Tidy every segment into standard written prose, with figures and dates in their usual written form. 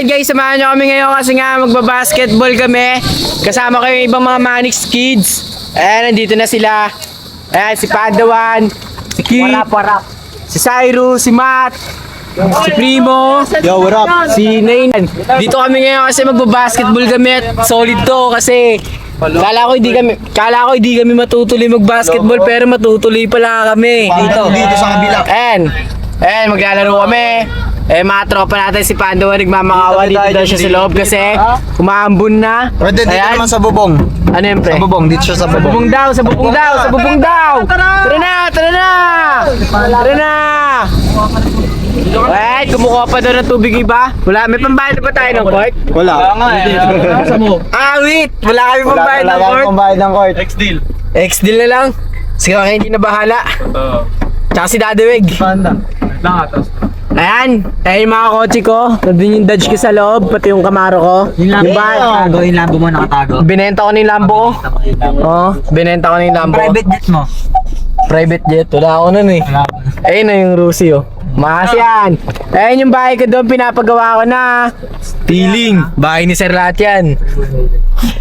Alright guys, samahan nyo kami ngayon kasi nga magbabasketball kami. Kasama ko yung ibang mga Manix kids. Ayan, nandito na sila. Ayan, si Padawan, si Kid, si Cyrus, si Matt, si Primo, Yo, what up? si Nain. Dito kami ngayon kasi magbabasketball kami at solid to kasi kala ko hindi kami matutuloy magbasketball pero matutuloy pala kami. Dito sa kabila. Ayan, maglalaro kami. Mga tropa natin si Pandawan nagmamakawa dito daw siya sa loob kasi umaambon na. Pwede dito Ayan. naman sa bubong. Ano yun, pre? Sa bubong, dito siya sa Sa bubong bubong. daw, sa bubong daw, sa bubong daw! Tara na! Tara na! Tara na! Wait, kumukuha pa daw ng tubig iba? Wala, may pambayad na ba tayo ng court? Wala. Wait! Wala kami pambayad ng court? Pambayad ng court. X-deal na lang. Sige, okay, hindi na bahala. Tsaka si Dadeweg. Ayan, ayan yung mga kotse ko. Nandun yung Dodge ko sa loob, pati yung Camaro ko. Yung Lambo mo nakatago. binenta ko na yung Lambo ko. Oo, binenta ko na yung Lambo ko. Private jet mo. Private jet, wala ako nun eh. Ayun na yung Rusi oh. Makas yan. Ayun yung bahay ko doon, pinapagawa ko na. Feeling, bahay ni Sir lahat yan.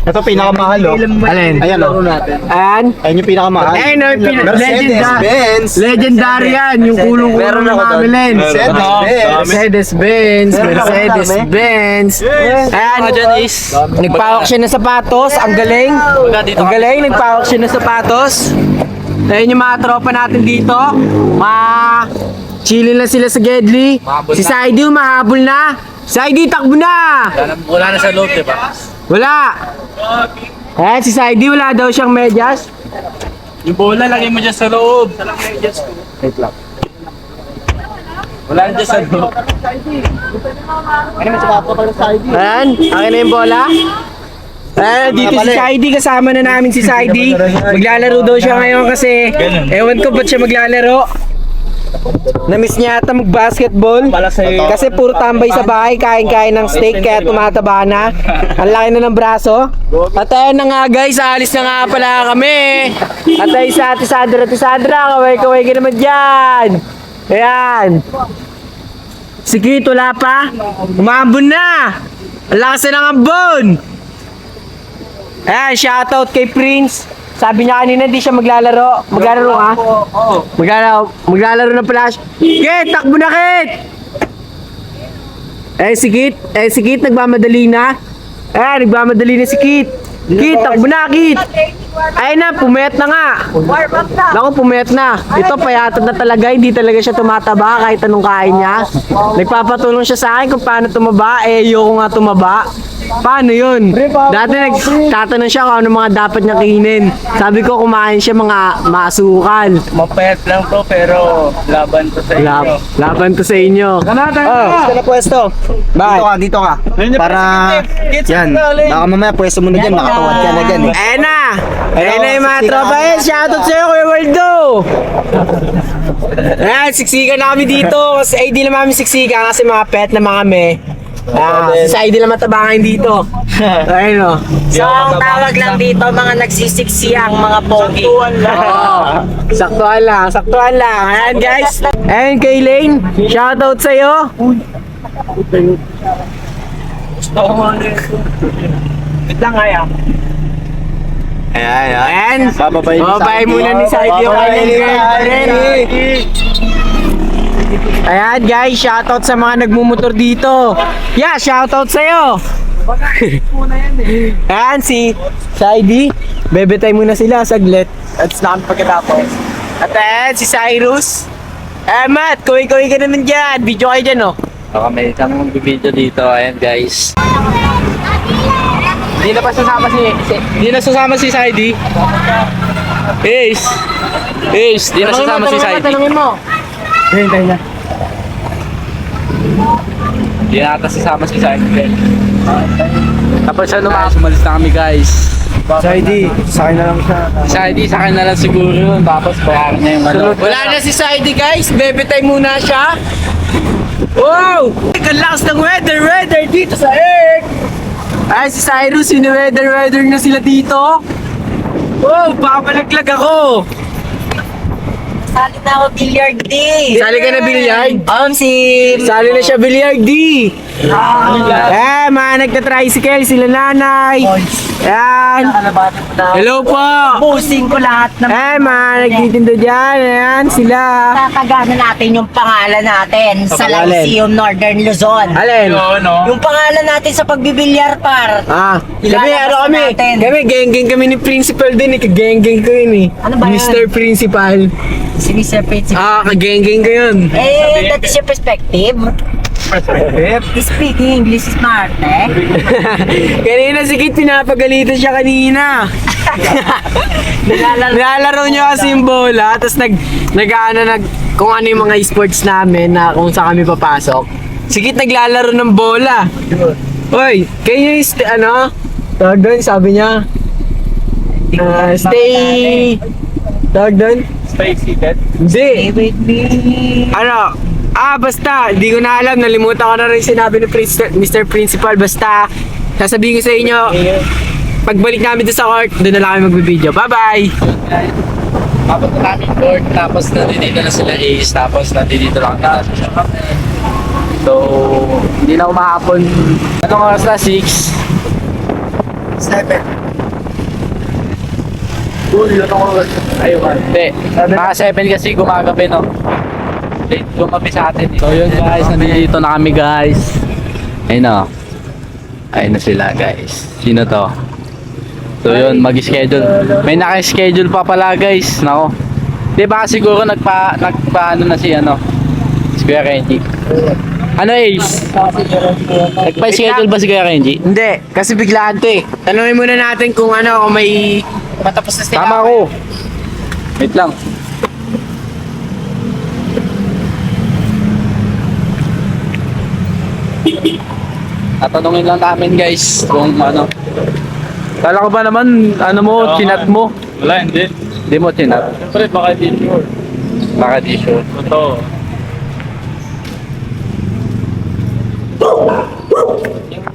Ito pinakamahal oh. Alin? Ayan oh. Ayan. Ayun yung pinakamahal. Ayun na yung Mercedes-Benz. legendary yan, yung kulong-kulong na mamilin. Mercedes-Benz. Mercedes-Benz. Ayan, nagpawak siya ng sapatos, ang galing. Ang galing, nagpawak siya ng sapatos. Ayun yung mga tropa natin dito. Chilling lang sila sa Gedli. Si Saidi humahabol na. Saidi, takbo na! Wala na sa loob, di ba? Wala! Ayan, si Saidi wala daw siyang medyas. Yung bola, lagay mo dyan sa loob. Salang medyas ko. Wait lang. Wala na dyan sa loob. Ayan, akin na yung bola. Ayan, dito si Saidi, kasama na namin si Saidi. Maglalaro daw siya ngayon kasi ewan ko ba't siya maglalaro. Namiss niya ata mag-basketball kasi puro tambay sa bahay, kain-kain ng steak kaya tumataba na. Ang laki na ng braso. At ayun na nga guys, alis na nga pala kami. At ayun sa Ate Sandra, kaway-kaway ka naman dyan. Ayan. Si Kit, wala pa. Umambon na. Ang lakas na ng ambon. Ayan, shoutout kay Prince. Sabi niya kanina di siya maglalaro. Maglalaro ka? Oo. Maglalaro ng flash. Kit, takbo na Kit! Si Kit nagmamadali na. Nagmamadali na si Kit. Kit, takbo na Kit! Ay na, pumayat na nga. Naku, pumayat na. Ito, payatad na talaga. Hindi talaga siya tumataba kahit anong kain niya. Nagpapatulong siya sa akin kung paano tumaba. Ayoko nga tumaba. Paano yun? Dati nagtatanong siya kung ano mga dapat niya kainin. Sabi ko kumain siya mga masukal. Mapayat lang to, pero laban to sa inyo. Laban to sa inyo. Dito na pwesto. Bakit? Dito ka. Para, yan. Baka mamaya pwesto mo na dyan. Nakatawad ka na dyan eh. Ayan na! Ayan na yung mga tropa. Shoutout sa'yo, Kuya Waldo! Ayan, siksikan na kami dito. Kasi di naman kami siksikan kasi mga pet na mga kami. Si Saidi lang matabangan dito. Ayun o. So, ang tawag lang dito, mga nagsisiksi ang mga pogi. Saktuhan lang. Ayan guys. Ayan kay Lane. Shoutout sa'yo. Gusto ko mo Wait lang kaya. Ayan. Bababay muna ni Saidi yung kanyang girlfriend. Ayan guys, shoutout sa mga nagmumotor dito. Yeah, shoutout sa'yo. Ayan si Saidi. Bebetay muna sila saglit. At snack pagkatapos. At ayan si Cyrus. Matt, kuwi-kuwi ka naman dyan. Video kayo dyan oh. Baka may kang video dito. Ayan guys. Hindi na sasama si Saidi. Di na sasama si Saidi. Tanungin mo. Hintay na. Di na ata sasama si Saidi. Tapos siya naman, sumalis na kami guys. Saidi, sa akin na lang siya. Si Saidi, sa akin na lang siguro yun. Tapos bayaran niya yung ano. Wala na si Saidi guys. Bebetay muna siya. Wow! Ang lakas ng weather dito sa Earth. Ay, si Cyrus, weather na sila dito. Wow, baka malaglag ako. Sali na ako billiard D. Sali ka na billiard? Si... Sali na siya billiard D. Mga nagka-tricycle, sila nanay. Yan. Hello po. Busing ko lahat ng Mga nagtitinda dyan. Ayan, sila. tatagana natin yung pangalan natin sa pangalan? Lyceum Northern Luzon. Alin? Yung pangalan natin sa pagbibilyar, par. Kami, Ilalabas kami? natin. Kami, geng-geng kami ni Principal din. Kageng-geng ko yun eh. Ano ba yun? Mr. Principal. Si Mr. Principal. Kageng-geng ko yun. That is your perspective. Speaking English is smart, eh? Kanina si Kit, pinapagalitan siya kanina. Nilalaro niya kasi yung bola, tapos kung ano yung mga sports namin na kung saan kami papasok. Si Kit naglalaro ng bola. Hoy, can you tawag doon, sabi niya, tawag doon? Stay seated. Hindi. Stay with me. Basta, hindi ko na alam, nalimutan ko na rin sinabi ni Mr. Principal, basta, sasabihin ko sa inyo, pagbalik namin doon sa court, doon na lang kami magbibideo. Bye-bye! Tapos na namin court, tapos nandito na sila Ace, tapos nandito lang na siya. So, hindi na umahapon. Anong oras na? 6? 7. Ayun, hindi. Mga 7 kasi gumagabi, no? Late gumabi sa atin. So yun guys, nandito na kami guys. Ayun na. Ayun na sila guys. Sino to? So yun, mag-schedule. May naka-schedule pa pala guys. Nako. Di ba siguro nagpa-ano na si si Kuya Kenji. Ano Ace? Nagpa-schedule ba si Kuya Kenji? Hindi, kasi biglaan to eh. Tanungin muna natin kung kung may matapos na sila. Tama ko. Wait lang. Tatanungin lang namin guys kung Kala ko ba naman, chinat mo? Wala, hindi. Hindi mo chinat. Siyempre, baka di sure. Baka di sure. Totoo.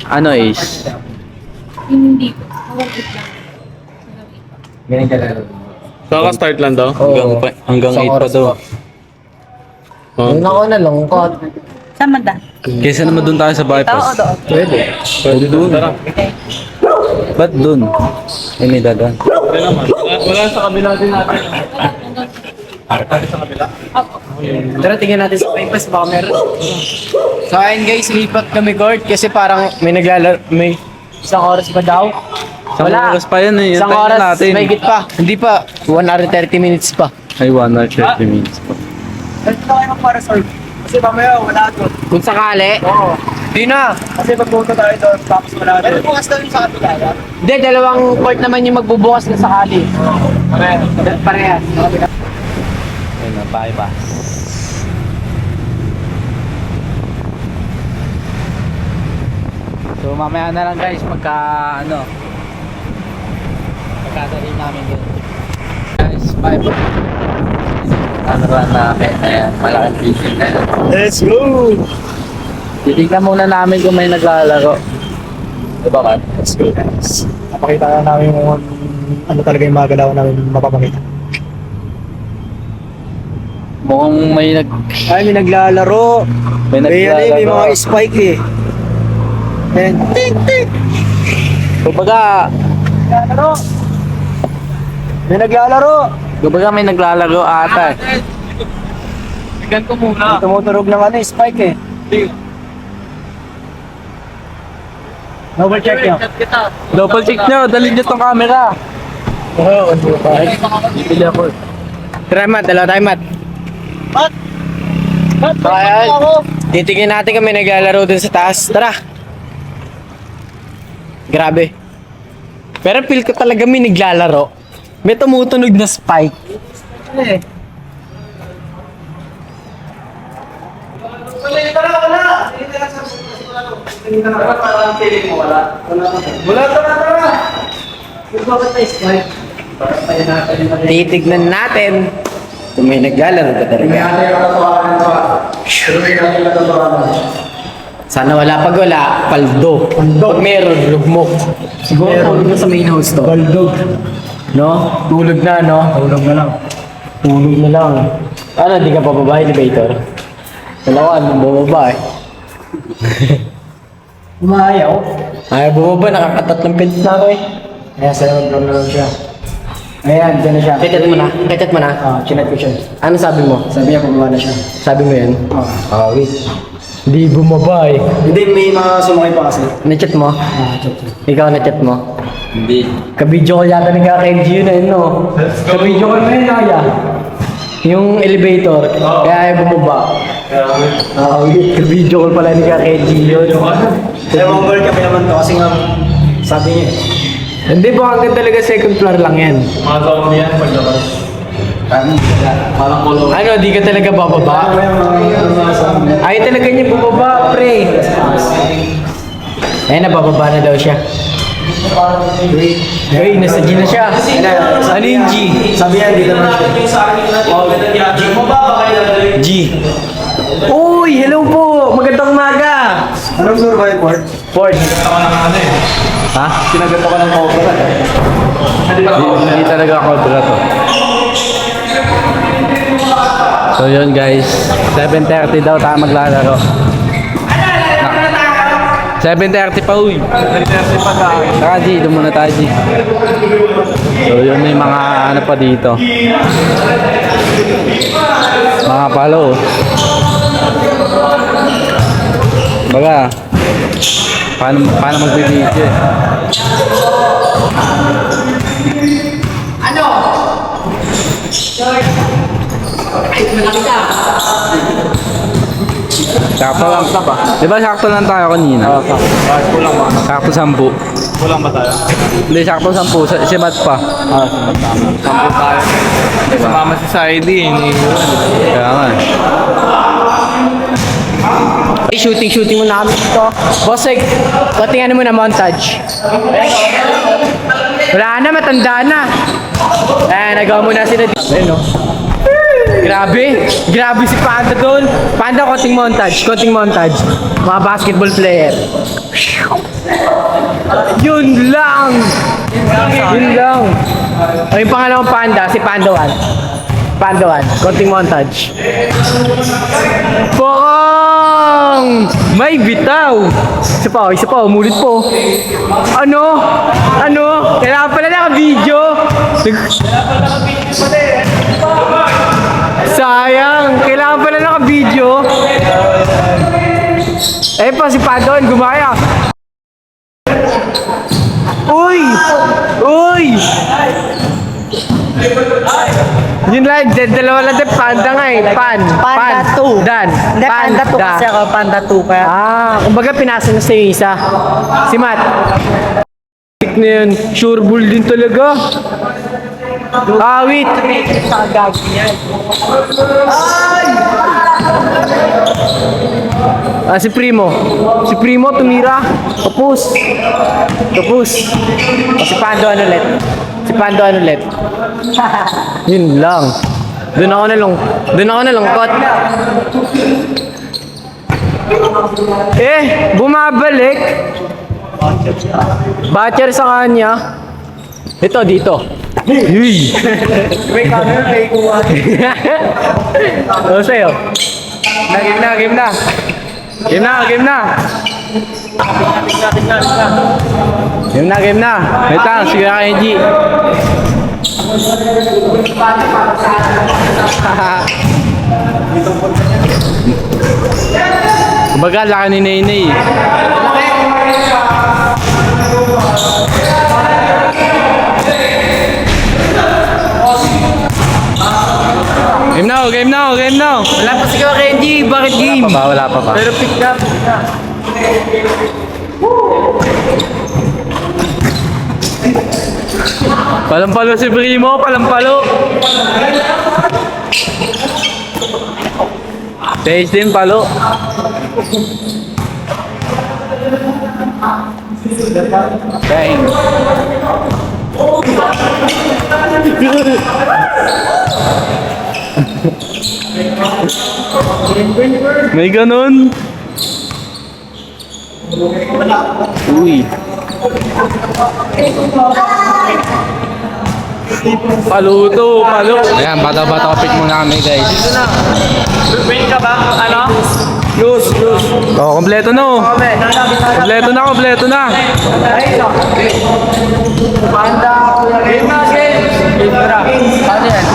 Ano Ace? So, ka-start lang daw? Hanggang 8 pa daw. Una ko na lungkot. Saan man da? Kesa naman doon tayo sa bypass. Pwede. Pwede doon. Ba't doon? Ay, may dadan. Pwede naman. Wala sa kabila din natin. Sa kabila? Tara, tingnan natin sa bypass, baka meron. So ayun guys, lipat kami court kasi parang may isang oras pa daw. Isang oras pa yan eh. Isang Antayin oras, natin. may higit pa. Hindi pa, 1 hour and 30 minutes pa. Ay, 1 hour 30 minutes pa. Ito tayo para sir. Kasi mamaya wala doon. Kung sakali, Oo. di na. Kasi magpunta tayo doon, tapos wala doon. Pero bukas daw yung sa kabila. Hindi, dalawang court naman yung magbubukas na sakali. Parehas. Ayun na, bypass. So mamaya na lang guys, pagkadali namin dun. Guys, bypass. Ano ba namin? Ayan, malaking vision na yan. Let's go! Titignan muna namin kung may naglalaro. Diba ka? Let's go guys. Napakita na namin kung ano talaga yung mga galaw namin mapapakita. Mukhang may Ay, may naglalaro. may naglalaro. May mga spike eh. Ayan. Tik, tik. Kumbaga May naglalaro. may naglalaro ata eh. Tignan ko muna. Tumuturog ng spike eh. Double check nyo. Double check nyo, dali nyo tong camera. Oo, Bibili ako. Tara Mat, dalawa tayo Mat. Ayan, titignan natin kung may naglalaro dun sa taas. Tara. Grabe. Pero feel ko talaga may naglalaro. May tumutunog na spike. Titignan natin kung may naglalaro ba talaga. Sana wala. Pag wala, paldo. Pag meron, lugmok. Siguro tulog na sa main house to. Baldog. No? Tulog na, no? Tulog na lang. Tulog na lang. Ano, di ka pababa, elevator? Dalawa, anong bumaba eh. Umayaw. Ayaw bumaba, nakakatatlong pintos na ako eh. Kaya sa vlog na lang siya. Ayan, dyan na siya. Kachat mo na? Kachat mo na? Oo, chinat ko siya. Ano sabi mo? Sabi niya pababa na siya. Sabi mo yan? Oo. Wait. Hindi bumaba eh. Hindi, may mga sumakay pa kasi. Na-chat mo? Chat. Ikaw na-chat mo? Hindi. Ka-video call yata ni Kaka-LG yun eh, no? Ka-video call mo yun, Kaya. Yung elevator, kaya ayaw bumaba. Ka-video call pala ni Kaka-LG yun. Kaya mga girl kami naman to kasi nga sabi niya. Hindi po, hanggang talaga second floor lang yan. Mga taon yan, paglabas. Parang kulo. Ano, di ka talaga bababa? Ayaw talaga niya bumaba, pre. Ayun, nabababa na daw siya. Hey, nasa G na siya. Ano yung G? Sabi niya, dito na siya. G. Uy, hello po! Magandang umaga! Anong floor ba yung port? Ford. Ako ng ano eh. Ha? Kinagat ako ng cobra. Hindi talaga ako to. So yun guys, 7:30 daw tayo maglalaro. 7:30 pa uy. 7:30 pa sa akin. Saka G, doon muna tayo G. So yun may mga ano pa dito. Mga palo. Baga, paano magbibideo eh. Sakto lang ba? Di ba sakto lang tayo kanina? Oo, bakit kulang ba? Sakto 10. Kulang ba tayo? Hindi, sakto 10. Si Matt pa. Sampo tayo. Sumama si Saidi eh. Kaya nga eh. Shooting muna kami dito. Bossek, patingan mo na montage. Wala na, matanda na. Nagawa mo na sila dito. Ayun, no? Grabe si Panda doon. Panda, konting montage. Mga basketball player. Yun lang. Ay, yung pangalawang Panda, si Pandawan. Konting montage. Pokong! May bitaw! Isa pa, umulit po. Ano? Kailangan pala naka-video. Sayang, kailangan pala naka-video. Pa, si Padon, gumaya. Uy! Yun lang, dalawa lang din, Panda nga eh. Panda 2. Dan. Hindi, Panda 2 kasi ako, Panda 2 kaya. Kumbaga pinasa na sa'yo isa. Si Matt. Na yun, sure bull din talaga. Wait. Si Primo tumira. Tapos. Si Pando ano ulit. Yun lang. Doon ako nalungkot. Bumabalik. Batcher sa kanya. Ito dito. Hey. May camera, may kuha. Ano sa'yo? Game na. Wait lang, sige ka G. Kumbaga, laki ni Nene. Game now. Wala pa si Kenji, bakit game? Wala pa ba? Pero pick up. Palampalo si Primo, Taste din palo. Bang. May ganun. Uy. Paluto. Ayan, bata-bata kapit muna kami guys. Wait ka ba? Ano? Oh, kompleto na oh. Kompleto na.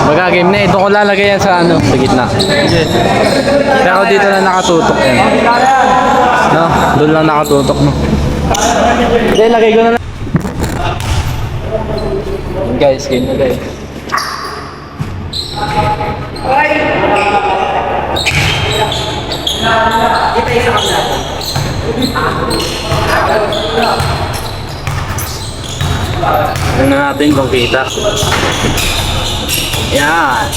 Magka-game na. Doon ko lalagay yan sa ano, sa gitna. Pero dito lang nakatutok yan. No, doon lang nakatutok no. Hindi, lagay ko na lang. Guys, game na guys. Tignan natin kung kita. Yan.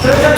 Sir,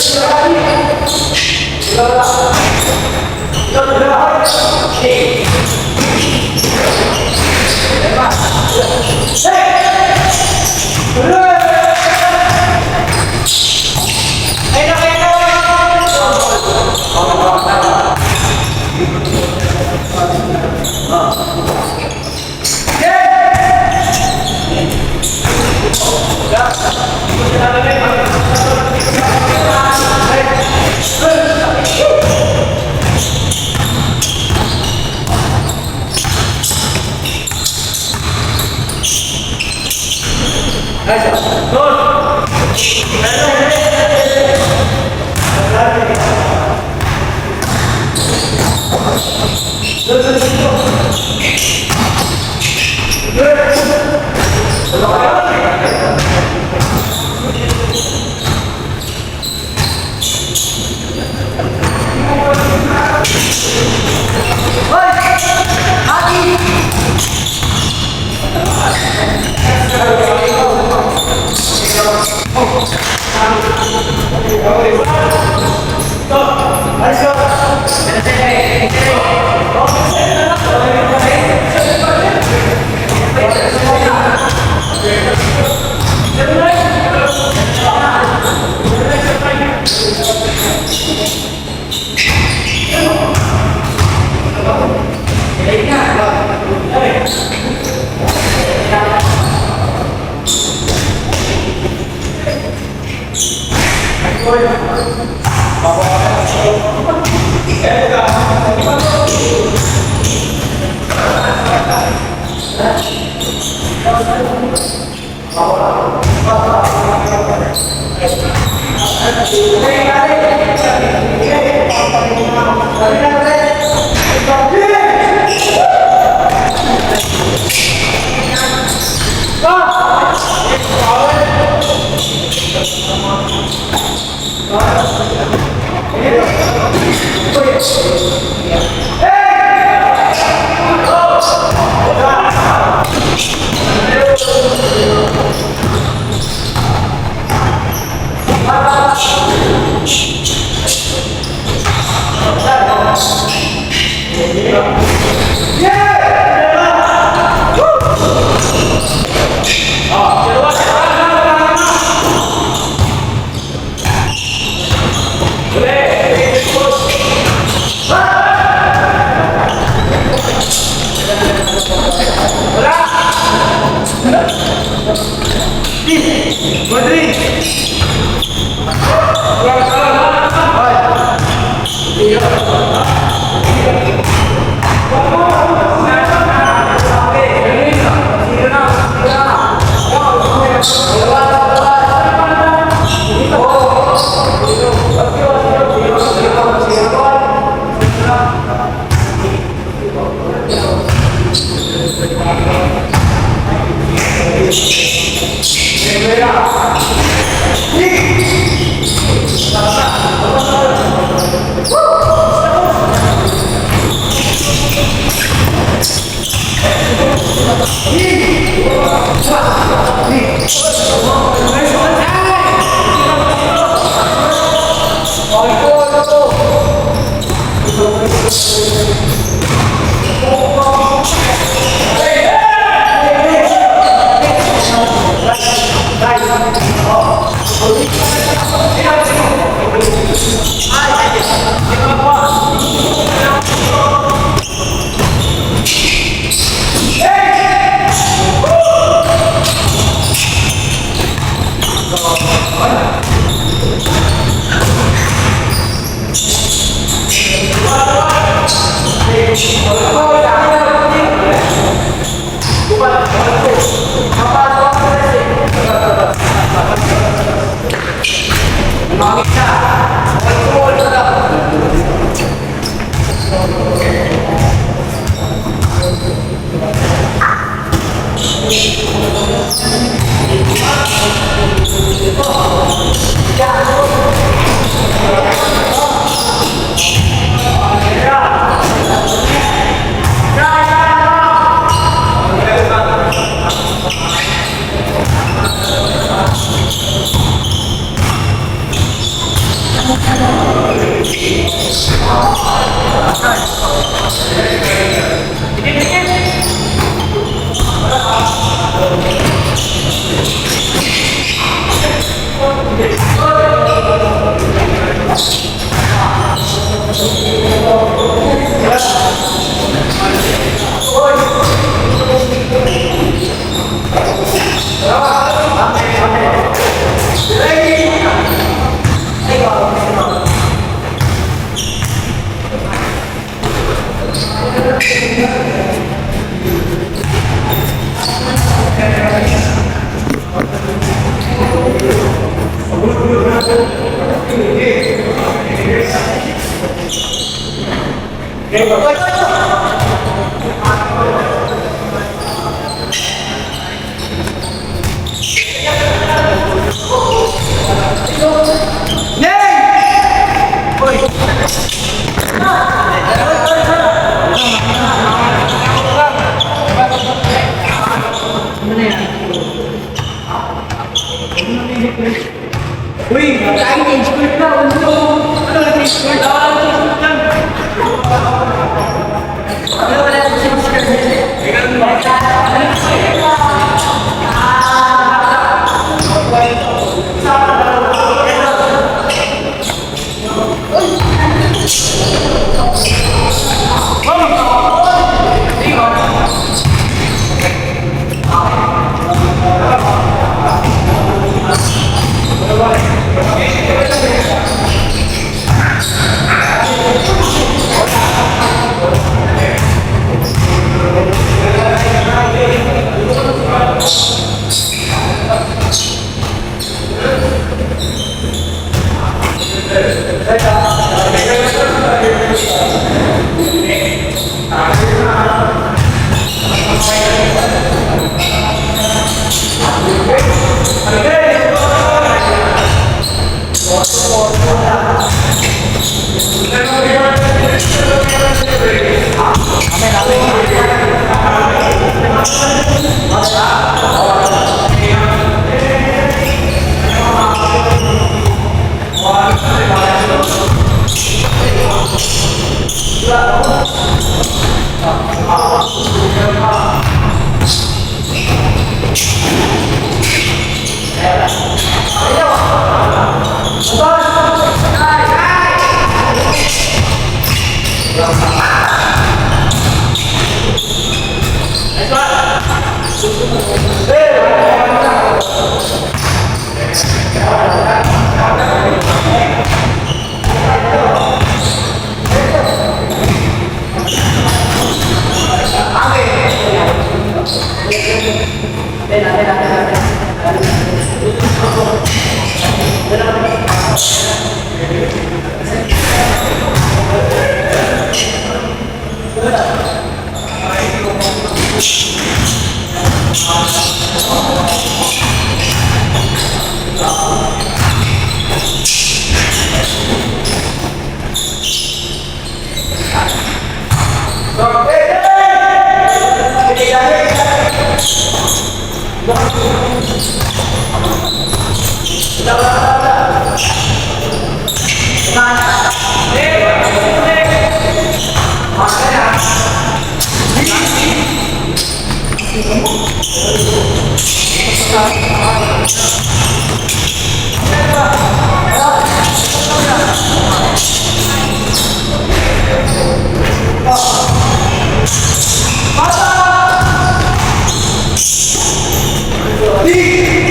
Lee!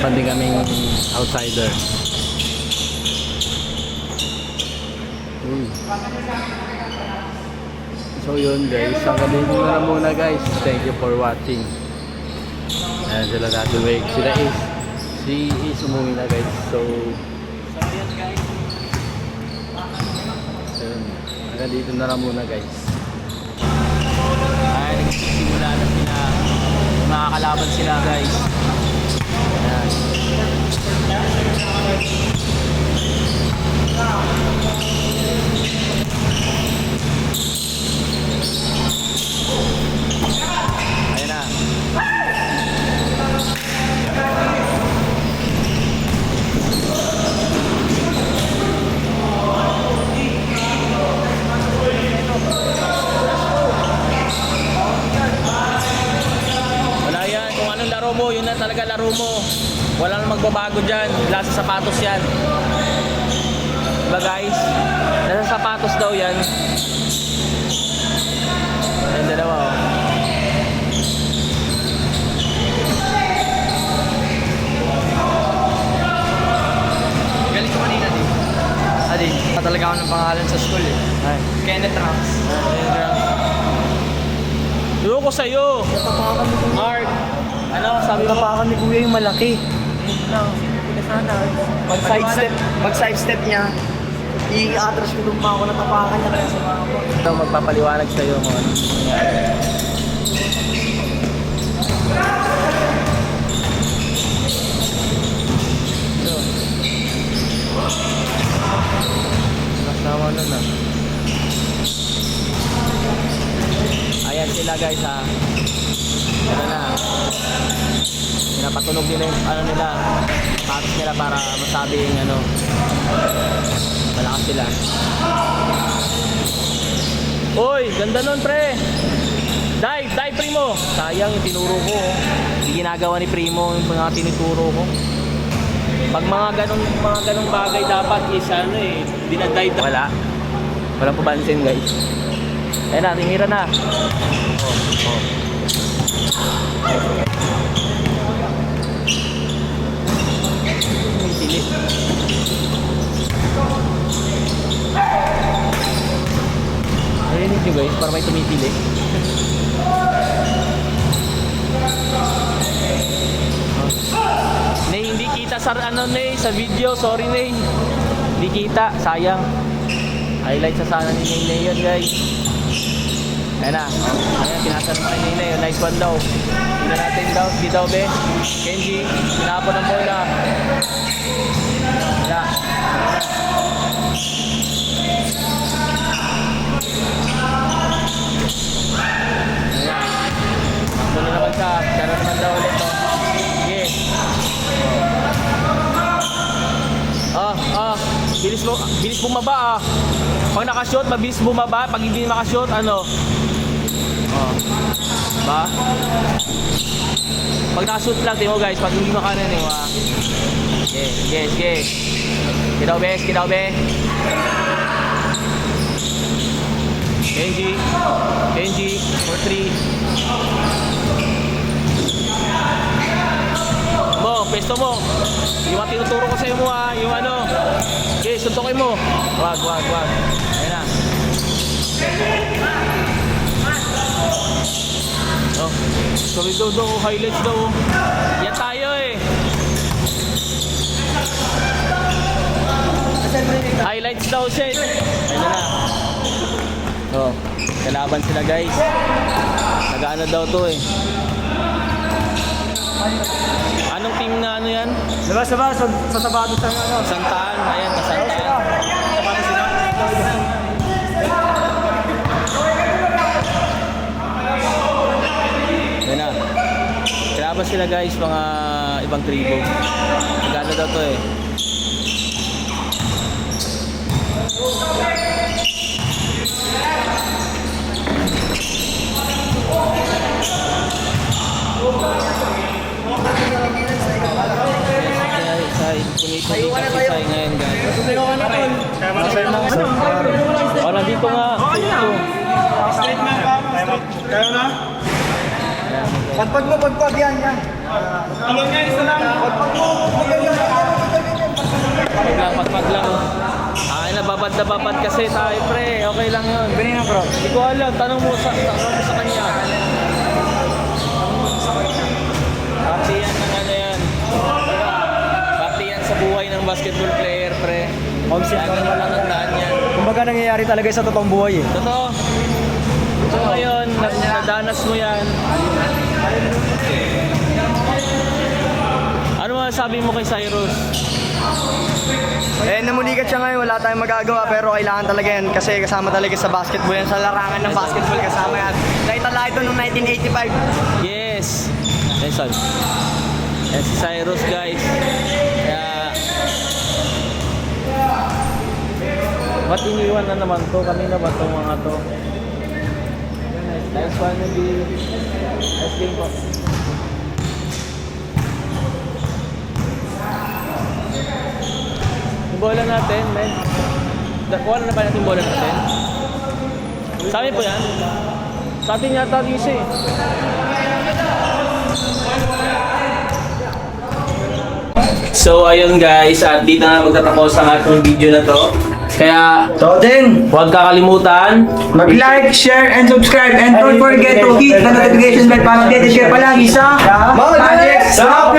meron din kaming outsider. So yun guys, hanggang dito na muna guys. Thank you for watching. Ayan sila dati wait. Si is umuwi na guys. So yun, hanggang dito na lang muna guys. Ay, nagsisimula na sila. Makakalaban sila guys. Ayan. Ayan na. Wala yan. Kung anong laro mo, yun na talaga laro mo. Wala nang magbabago dyan. Nasa sapatos yan. Diba guys? Nasa sapatos daw yan. Ayan dalawa oh. Galing ko kanina din. Adi, Talaga ako ng pangalan sa school eh. ay. Kenneth Rams. Doon ko sa'yo. Mark. Ano sabi mo? Tapakan ni Kuya yung malaki. Pag side step niya, i-atras ko doon pa ako natapakan niya kaya sa mga ko. Ito magpapaliwanag sa'yo kung ano nangyari. Kasama na na. Ayan sila guys ha. Ito na. Pinapatunog nila yung ano nila. Patos nila para masabing ano. Malakas sila. Uy, ganda nun pre. Dive Primo. Sayang yung tinuro ko. Hindi ginagawa ni Primo yung mga tinuturo ko. Pag mga ganong bagay dapat is ano eh, dinadive. Wala. Walang papansin guys. Ayun na, tinira na. Oh. May tili. Narinig nyo guys, para may tumitili. Nay, hindi kita sa ano Nay, sa video, sorry Nay. Hindi kita, sayang. Highlight sa sana ni Nay yun guys. Ayan na. Ayan, tinatanong kay Nay Nay. Nice one daw. Tingnan natin daw. Di daw be. Kenji, pinapon ang bola. Wala. Ayan. Ito na naman siya. Siya na naman daw ulit. Sige. Bilis bumaba ah. Pag nakashoot, mabilis bumaba. Pag hindi makashoot, ano? Ba? Pag nakashoot lang, tingin mo guys, pag hindi makanan eh, ha? Sige. Kidaw be. Kenji, for 3. Pesto mo. Yung mga tinuturo ko sa'yo mo ha, yung ano. Okay, suntukin mo. Wag. Ayan na. Oh, sorry daw, highlights daw. Yan tayo eh. Highlights daw siya eh. Ayan na. Oh, kalaban sila guys. Nag-ano daw to eh. Anong team na ano yan? Diba sa sabado sa ano? Santaan, ayan, kasantaan. Sabado sila. Ayan na. Kalaban sila guys, mga ibang tribo. Nagano daw to eh. Sai ngayon guys. Oh, nandito nga. Pagpag mo, yan. Pag lang. Ay, nababad na babad kasi tayo, pre. Okay lang yun. Ganyan, bro. Hindi ko alam. Tanong mo sa kanya. Parte yan ng ano yan. Parte yan sa buhay ng basketball player, pre. Lagi mo lang nandaan yan. Kumbaga nangyayari talaga sa totoong buhay eh. Totoo. So ngayon, nadanas mo yan. Ano masasabi mo kay Cyrus? Namulikat siya ngayon, wala tayong magagawa pero kailangan talaga yan kasi kasama talaga sa basketball yan, sa larangan ng basketball kasama yan. Nakita ito noong 1985. Yes! Nelson. Yan si Cyrus, guys. Kaya... Ba't iniwan na naman to? Kanina ba to mga to? Nice one, maybe. Nice game po. Yung bola natin, men. Nakuha na ba natin yung bola natin? Sa amin po yan? Sa atin yata dito eh. So ayun guys, at dito na magtatapos ang ating video na to. Kaya So then, huwag kakalimutan. mag-like, share, and subscribe. And don't forget to hit the notification bell para updated kayo palagi sa Magic sa